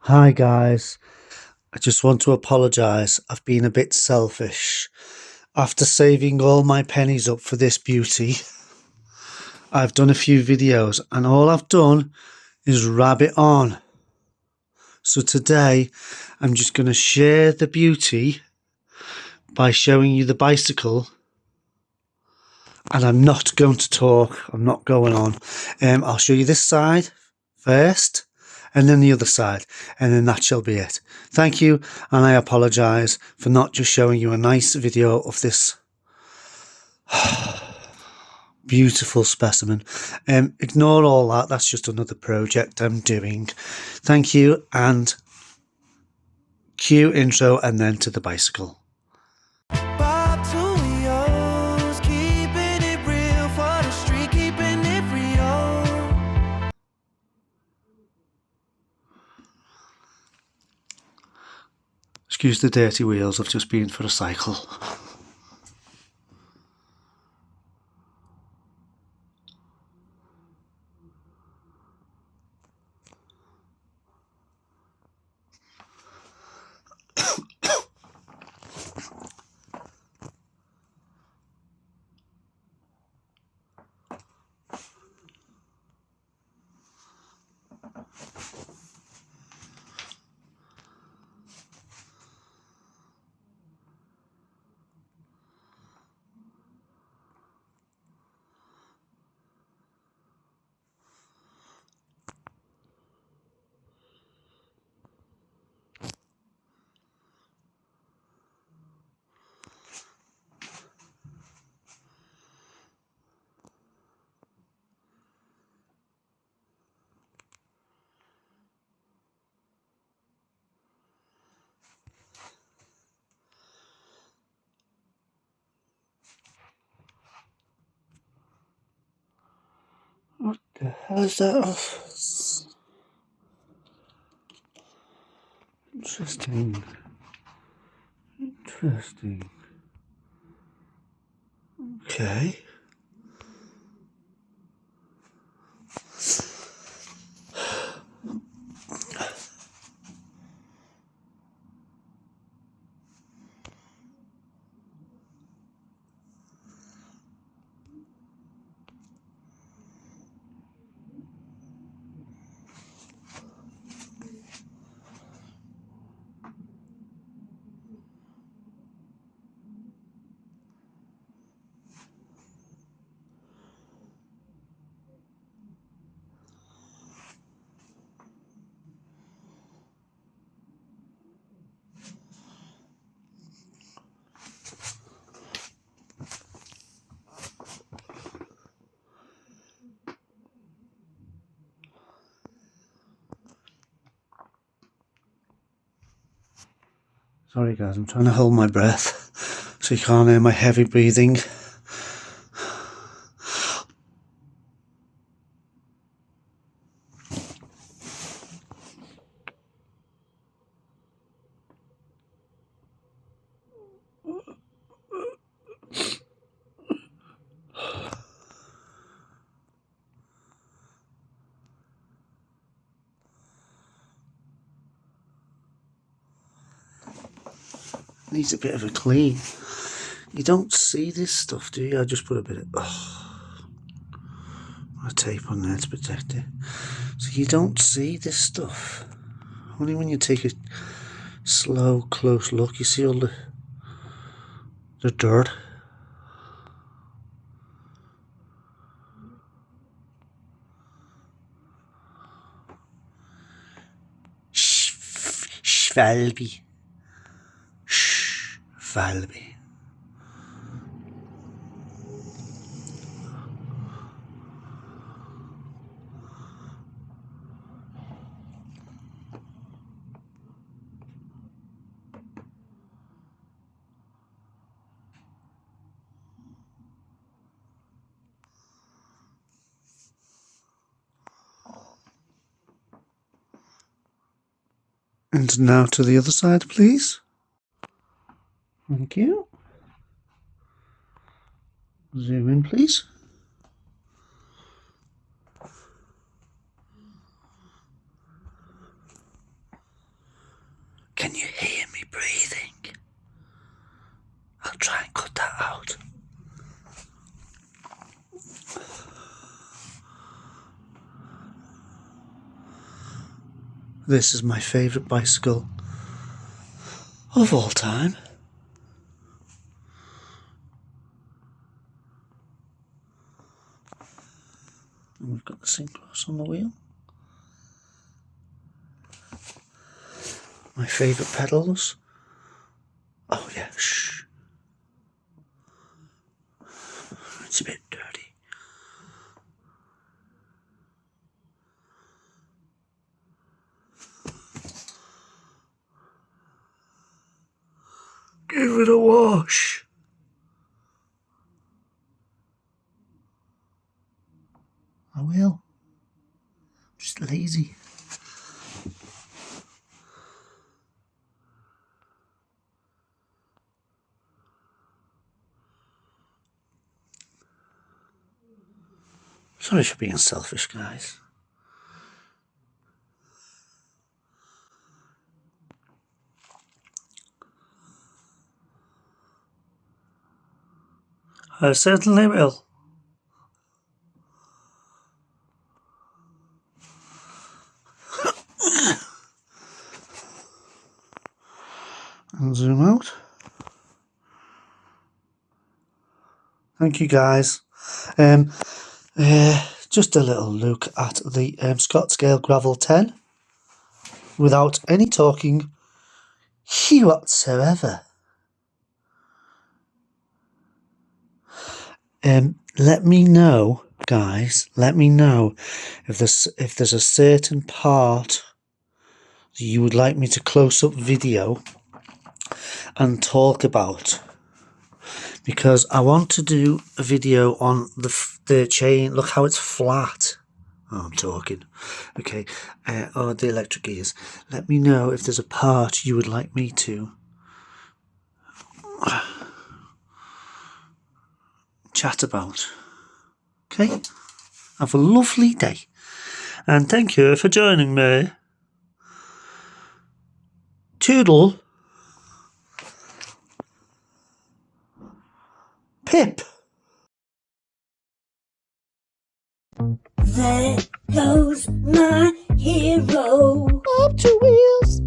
Hi guys, I just want to apologise. I've been a bit selfish. After saving all my pennies up for this beauty, I've done a few videos and all I've done is rab it on. So today I'm just going to share the beauty by showing you the bicycle, and I'm not going to talk. I'm not going on. I'll show you this side first and then the other side, and then that shall be it. Thank you, and I apologise for not just showing you a nice video of this beautiful specimen. Ignore all that, that's just another project I'm doing. Thank you, and cue intro and then to the bicycle. Excuse the dirty wheels, I've just been for a cycle. What the hell is that off? Interesting. Interesting. Okay. Sorry guys, I'm trying to hold my breath so you can't hear my heavy breathing. Needs a bit of a clean. You don't see this stuff, do you? I just put a bit of a tape on there to protect it. So you don't see this stuff. Only when you take a slow, close look, you see all the dirt. Schwalbe. Schwalbe. And now to the other side, please. Thank you. Zoom in, please. Can you hear me breathing? I'll try and cut that out. This is my favourite bicycle of all time. And we've got the synchros on the wheel. My favourite pedals. Oh yeah, shh. It's a bit dirty. Give it a wash. I will. I'm just lazy. Sorry for being selfish, guys. I certainly will. And zoom out. Thank you, guys. Just a little look at the Scottscale Gravel 10 without any talking whatsoever. Let me know, guys. Let me know if there's a certain part that you would like me to close up video and talk about, because I want to do a video on the chain. Look how it's flat. Oh, I'm talking. Okay. Or the electric gears. Let me know if there's a part you would like me to chat about. Okay. Have a lovely day. And thank you for joining me. Toodle. Pip. There goes my hero. Up to wheels.